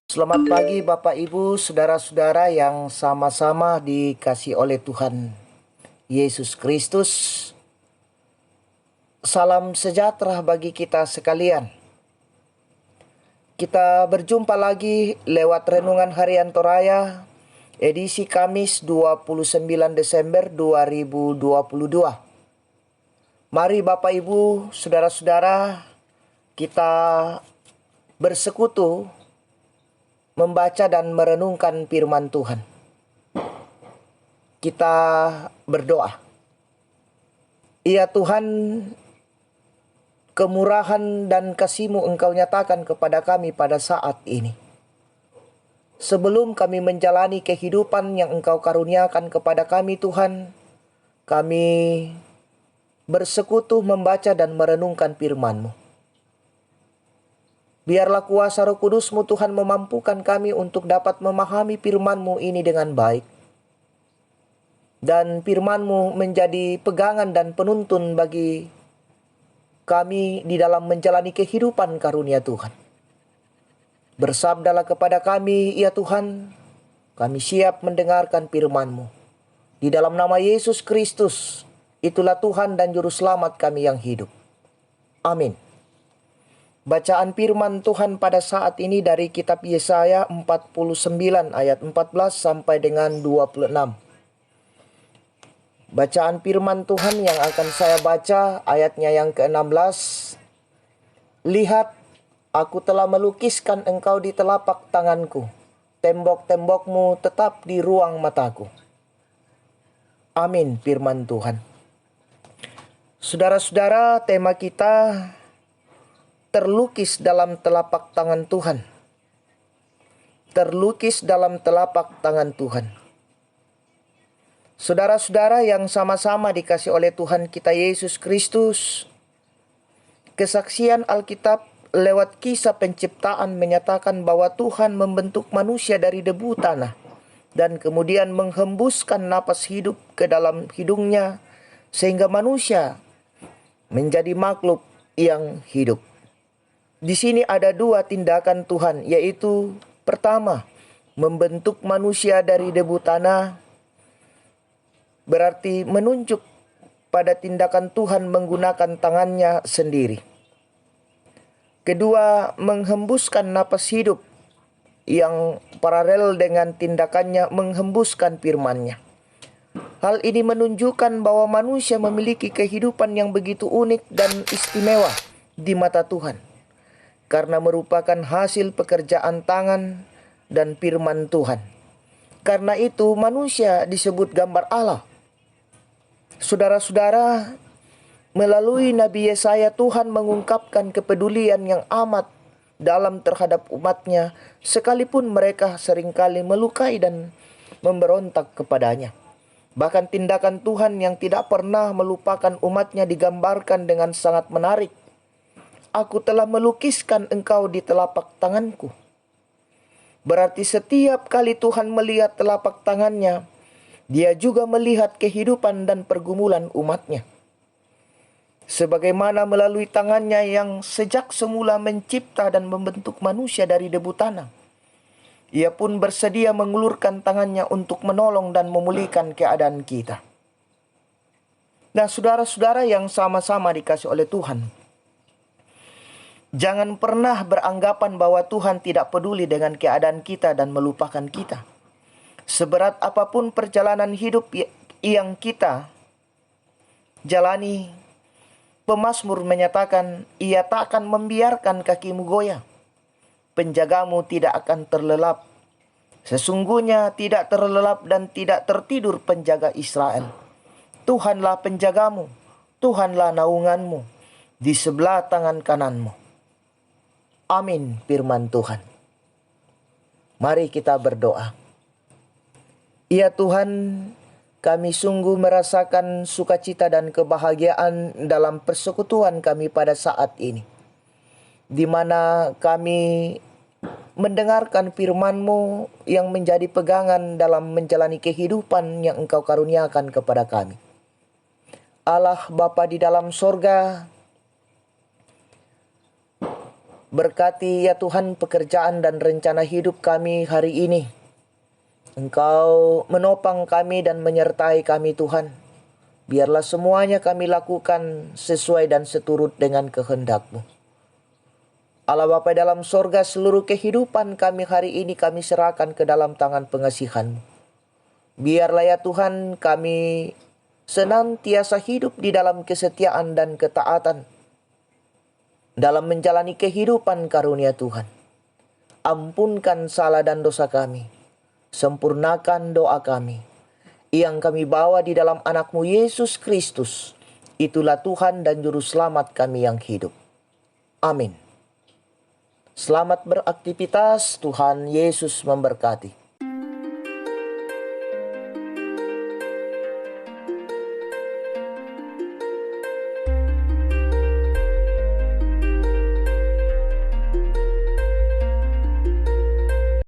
Selamat pagi Bapak Ibu, saudara-saudara yang sama-sama dikasih oleh Tuhan Yesus Kristus. Salam sejahtera bagi kita sekalian. Kita berjumpa lagi lewat Renungan Harian Toraya, edisi Kamis 29 Desember 2022. Mari Bapak Ibu, saudara-saudara, kita bersekutu membaca dan merenungkan firman Tuhan. Kita berdoa. Ya Tuhan, kemurahan dan kasih-Mu Engkau nyatakan kepada kami pada saat ini. Sebelum kami menjalani kehidupan yang Engkau karuniakan kepada kami Tuhan, kami bersekutu membaca dan merenungkan firman-Mu. Biarlah kuasa Roh Kudus-Mu Tuhan memampukan kami untuk dapat memahami firman-Mu ini dengan baik. Dan firman-Mu menjadi pegangan dan penuntun bagi kami di dalam menjalani kehidupan karunia Tuhan. Bersabdalah kepada kami, ya Tuhan, kami siap mendengarkan firman-Mu. Di dalam nama Yesus Kristus, itulah Tuhan dan Juru Selamat kami yang hidup. Amin. Bacaan firman Tuhan pada saat ini dari kitab Yesaya 49 ayat 14 sampai dengan 26. Bacaan firman Tuhan yang akan saya baca ayatnya yang ke-16. Lihat, aku telah melukiskan engkau di telapak tanganku. Tembok-tembokmu tetap di ruang mataku. Amin firman Tuhan. Saudara-saudara, tema kita terlukis dalam telapak tangan Tuhan. Terlukis dalam telapak tangan Tuhan. Saudara-saudara yang sama-sama dikasih oleh Tuhan kita Yesus Kristus, kesaksian Alkitab lewat kisah penciptaan menyatakan bahwa Tuhan membentuk manusia dari debu tanah dan kemudian menghembuskan napas hidup ke dalam hidungnya sehingga manusia menjadi makhluk yang hidup. Di sini ada dua tindakan Tuhan, yaitu pertama, membentuk manusia dari debu tanah, berarti menunjuk pada tindakan Tuhan menggunakan tangannya sendiri. Kedua, menghembuskan napas hidup yang paralel dengan tindakannya menghembuskan firman-Nya. Hal ini menunjukkan bahwa manusia memiliki kehidupan yang begitu unik dan istimewa di mata Tuhan, karena merupakan hasil pekerjaan tangan dan firman Tuhan. Karena itu manusia disebut gambar Allah. Saudara-saudara, melalui Nabi Yesaya Tuhan mengungkapkan kepedulian yang amat dalam terhadap umatnya, sekalipun mereka seringkali melukai dan memberontak kepadanya. Bahkan tindakan Tuhan yang tidak pernah melupakan umatnya digambarkan dengan sangat menarik. Aku telah melukiskan engkau di telapak tanganku. Berarti setiap kali Tuhan melihat telapak tangannya, Dia juga melihat kehidupan dan pergumulan umatnya. Sebagaimana melalui tangannya yang sejak semula mencipta dan membentuk manusia dari debu tanah, Ia pun bersedia mengulurkan tangannya untuk menolong dan memulihkan keadaan kita. Nah, saudara-saudara yang sama-sama dikasih oleh Tuhan, jangan pernah beranggapan bahwa Tuhan tidak peduli dengan keadaan kita dan melupakan kita. Seberat apapun perjalanan hidup yang kita jalani, pemazmur menyatakan, Ia tak akan membiarkan kakimu goyah. Penjagamu tidak akan terlelap. Sesungguhnya tidak terlelap dan tidak tertidur penjaga Israel. Tuhanlah penjagamu, Tuhanlah naunganmu di sebelah tangan kananmu. Amin firman Tuhan. Mari kita berdoa. Ya Tuhan, kami sungguh merasakan sukacita dan kebahagiaan dalam persekutuan kami pada saat ini, di mana kami mendengarkan firman-Mu yang menjadi pegangan dalam menjalani kehidupan yang Engkau karuniakan kepada kami. Allah Bapa di dalam sorga, Berkati ya Tuhan pekerjaan dan rencana hidup kami hari ini. Engkau menopang kami dan menyertai kami Tuhan. Biarlah semuanya kami lakukan sesuai dan seturut dengan kehendak-Mu. Allah Bapa dalam sorga, seluruh kehidupan kami hari ini kami serahkan ke dalam tangan pengasihan-Mu. Biarlah ya Tuhan kami senantiasa hidup di dalam kesetiaan dan ketaatan dalam menjalani kehidupan karunia Tuhan. Ampunkan salah dan dosa kami. Sempurnakan doa kami yang kami bawa di dalam anak-Mu Yesus Kristus. Itulah Tuhan dan Juru Selamat kami yang hidup. Amin. Selamat beraktivitas, Tuhan Yesus memberkati.